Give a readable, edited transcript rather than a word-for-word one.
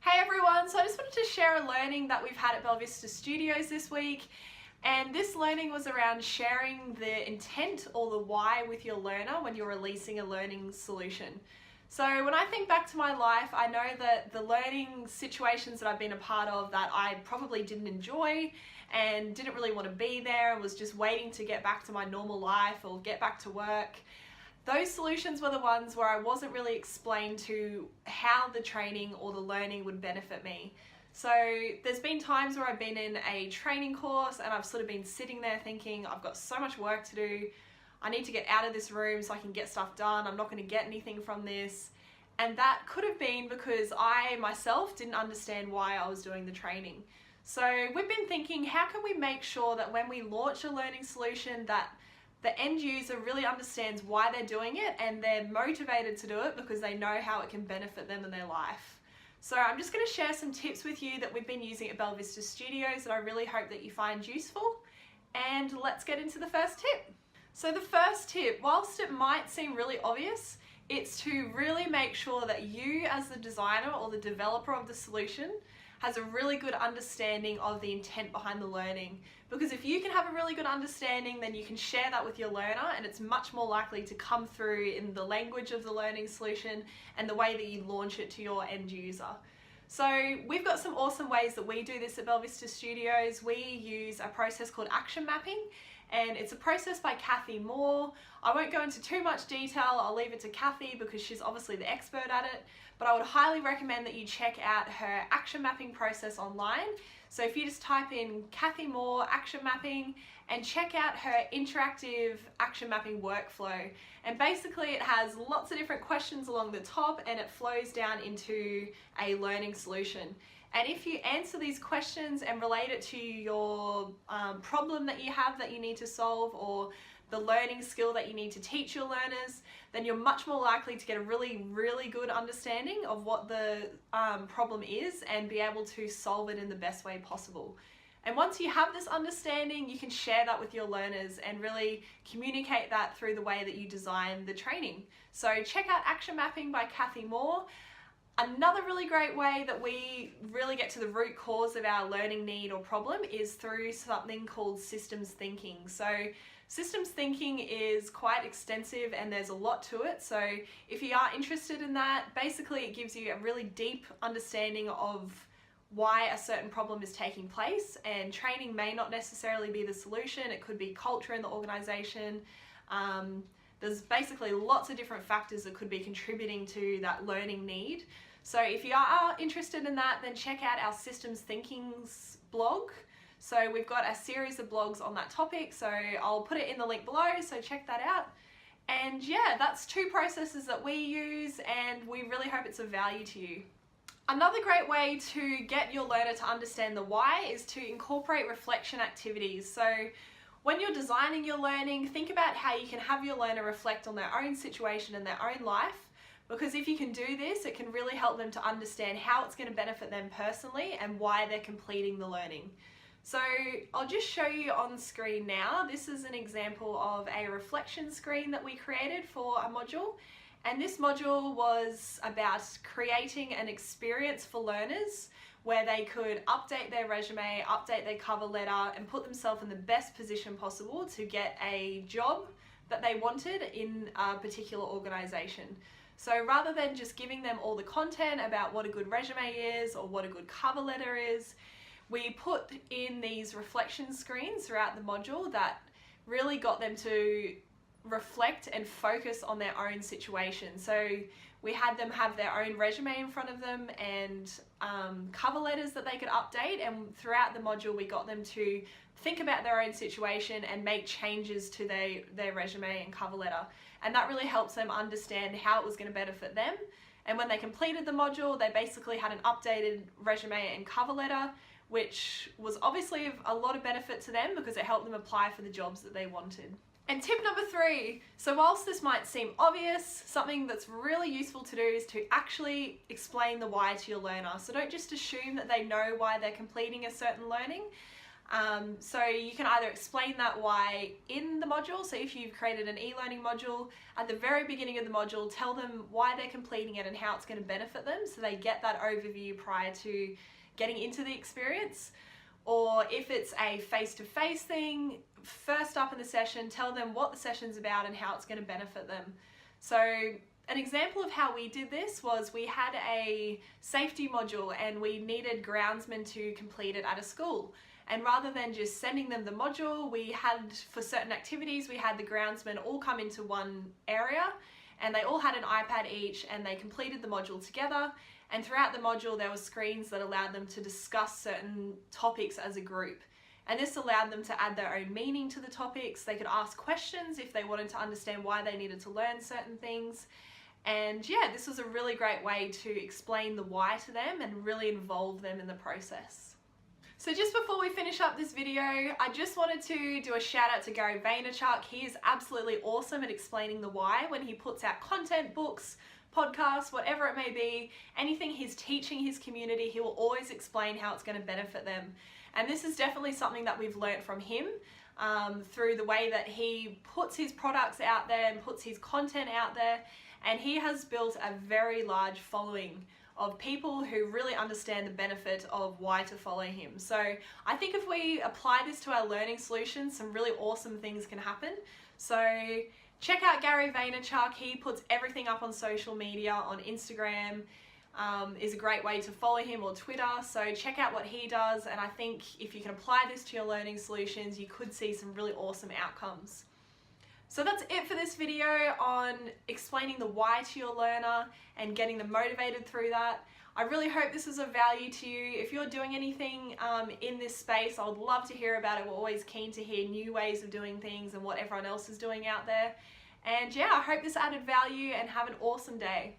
Hey everyone, so I just wanted to share a learning that we've had at Belvista Studios this week, and this learning was around sharing the intent or the why with your learner when you're releasing a learning solution. So when I think back to my life, I know that the learning situations that I've been a part of that I probably didn't enjoy and didn't really want to be there and was just waiting to get back to my normal life or get back to work, those solutions were the ones where I wasn't really explained to how the training or the learning would benefit me. So there's been times where I've been in a training course and I've sort of been sitting there thinking, I've got so much work to do, I need to get out of this room so I can get stuff done, I'm not going to get anything from this. And that could have been because I myself didn't understand why I was doing the training. So we've been thinking, how can we make sure that when we launch a learning solution that the end user really understands why they're doing it and they're motivated to do it because they know how it can benefit them in their life. So I'm just going to share some tips with you that we've been using at Belvista Studios that I really hope that you find useful. And let's get into the first tip. So the first tip, whilst it might seem really obvious, it's to really make sure that you as the designer or the developer of the solution has a really good understanding of the intent behind the learning. Because if you can have a really good understanding, then you can share that with your learner and it's much more likely to come through in the language of the learning solution and the way that you launch it to your end user. So we've got some awesome ways that we do this at Belvista Studios. We use a process called action mapping, and it's a process by Kathy Moore. I won't go into too much detail, I'll leave it to Kathy because she's obviously the expert at it, but I would highly recommend that you check out her action mapping process online. So if you just type in Kathy Moore action mapping and check out her interactive action mapping workflow. And basically it has lots of different questions along the top and it flows down into a learning solution. And if you answer these questions and relate it to your problem that you have that you need to solve or the learning skill that you need to teach your learners, then you're much more likely to get a really good understanding of what the problem is and be able to solve it in the best way possible. And once you have this understanding, you can share that with your learners and really communicate that through the way that you design the training. So check out Action Mapping by Kathy Moore. Another really great way that we really get to the root cause of our learning need or problem is through something called systems thinking. So systems thinking is quite extensive and there's a lot to it. So if you are interested in that, basically it gives you a really deep understanding of why a certain problem is taking place, and training may not necessarily be the solution. It could be culture in the organization. There's basically lots of different factors that could be contributing to that learning need. So if you are interested in that, then check out our Systems Thinking's blog. So we've got a series of blogs on that topic, so I'll put it in the link below, so check that out. And yeah, that's two processes that we use and we really hope it's of value to you. Another great way to get your learner to understand the why is to incorporate reflection activities. So when you're designing your learning, think about how you can have your learner reflect on their own situation and their own life, because if you can do this, it can really help them to understand how it's going to benefit them personally and why they're completing the learning. So I'll just show you on screen now. This is an example of a reflection screen that we created for a module. And this module was about creating an experience for learners where they could update their resume, update their cover letter, and put themselves in the best position possible to get a job that they wanted in a particular organization. So rather than just giving them all the content about what a good resume is or what a good cover letter is, we put in these reflection screens throughout the module that really got them to reflect and focus on their own situation. So we had them have their own resume in front of them and cover letters that they could update, and throughout the module we got them to think about their own situation and make changes to their resume and cover letter. And that really helps them understand how it was going to benefit them. And when they completed the module, they basically had an updated resume and cover letter, which was obviously of a lot of benefit to them because it helped them apply for the jobs that they wanted. And tip number 3, so whilst this might seem obvious, something that's really useful to do is to actually explain the why to your learner. So don't just assume that they know why they're completing a certain learning. So you can either explain that why in the module, so if you've created an e-learning module, at the very beginning of the module, tell them why they're completing it and how it's going to benefit them, so they get that overview prior to getting into the experience. Or if it's a face-to-face thing, first up in the session, tell them what the session's about and how it's going to benefit them. So an example of how we did this was we had a safety module and we needed groundsmen to complete it at a school. And rather than just sending them the module, we had, for certain activities, we had the groundsmen all come into one area and they all had an iPad each and they completed the module together. And throughout the module, there were screens that allowed them to discuss certain topics as a group. And this allowed them to add their own meaning to the topics. They could ask questions if they wanted to understand why they needed to learn certain things. And yeah, this was a really great way to explain the why to them and really involve them in the process. So just before we finish up this video, I just wanted to do a shout out to Gary Vaynerchuk. He is absolutely awesome at explaining the why when he puts out content, books, podcasts, whatever it may be, anything he's teaching his community, he will always explain how it's going to benefit them. And this is definitely something that we've learnt from him through the way that he puts his products out there and puts his content out there. And he has built a very large following of people who really understand the benefit of why to follow him. So I think if we apply this to our learning solutions, some really awesome things can happen. So check out Gary Vaynerchuk. He puts everything up on social media, on Instagram, is a great way to follow him, or Twitter. So check out what he does, and I think if you can apply this to your learning solutions, you could see some really awesome outcomes. So that's it for this video on explaining the why to your learner and getting them motivated through that. I really hope this is of value to you. If you're doing anything in this space, I would love to hear about it. We're always keen to hear new ways of doing things and what everyone else is doing out there. And yeah, I hope this added value, and have an awesome day.